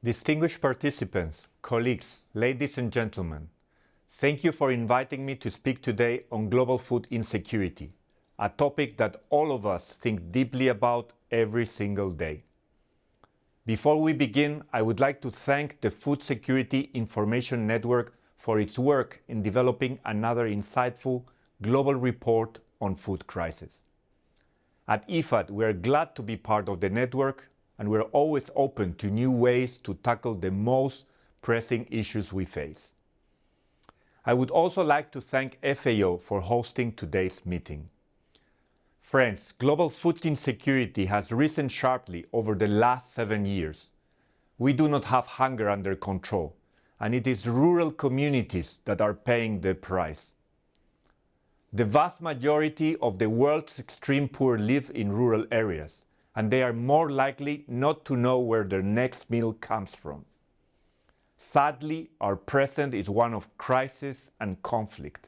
Distinguished participants, colleagues, ladies and gentlemen, thank you for inviting me to speak today on global food insecurity, a topic that all of us think deeply about every single day. Before we begin, I would like to thank the Food Security Information Network for its work in developing another insightful global report on food crisis. At IFAD, we are glad to be part of the network, and we're always open to new ways to tackle the most pressing issues we face. I would also like to thank FAO for hosting today's meeting. Friends, global food insecurity has risen sharply over the last 7 years. We do not have hunger under control, and it is rural communities that are paying the price. The vast majority of the world's extreme poor live in rural areas, and they are more likely not to know where their next meal comes from. Sadly, our present is one of crisis and conflict.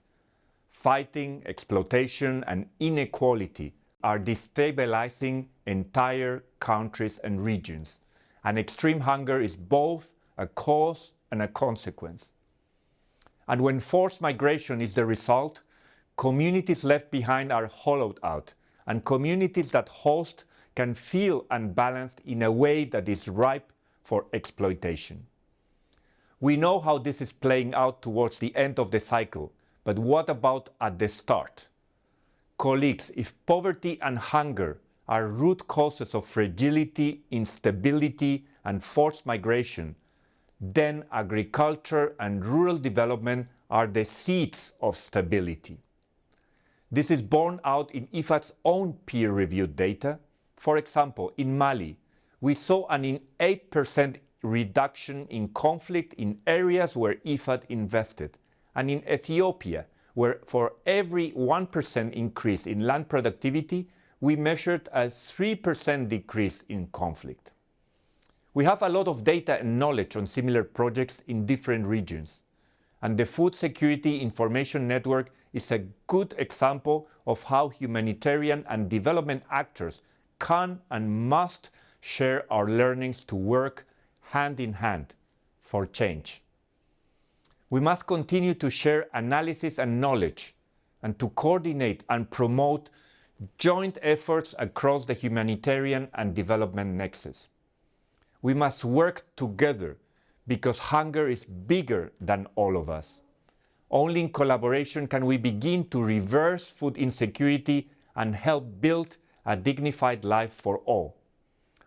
Fighting, exploitation, and inequality are destabilizing entire countries and regions, and extreme hunger is both a cause and a consequence. And when forced migration is the result, communities left behind are hollowed out, and communities that host can feel unbalanced in a way that is ripe for exploitation. We know how this is playing out towards the end of the cycle, but what about at the start? Colleagues, if poverty and hunger are root causes of fragility, instability, and forced migration, then agriculture and rural development are the seeds of stability. This is borne out in IFAD's own peer-reviewed data. For example, in Mali, we saw an 8% reduction in conflict in areas where IFAD invested, and in Ethiopia, where for every 1% increase in land productivity, we measured a 3% decrease in conflict. We have a lot of data and knowledge on similar projects in different regions, and the Food Security Information Network is a good example of how humanitarian and development actors can and must share our learnings to work hand in hand for change. We must continue to share analysis and knowledge, and to coordinate and promote joint efforts across the humanitarian and development nexus. We must work together because hunger is bigger than all of us. Only in collaboration can we begin to reverse food insecurity and help build a dignified life for all.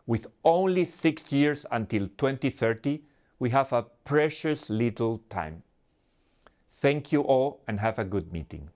With only 6 years until 2030, we have a precious little time. Thank you all and have a good meeting.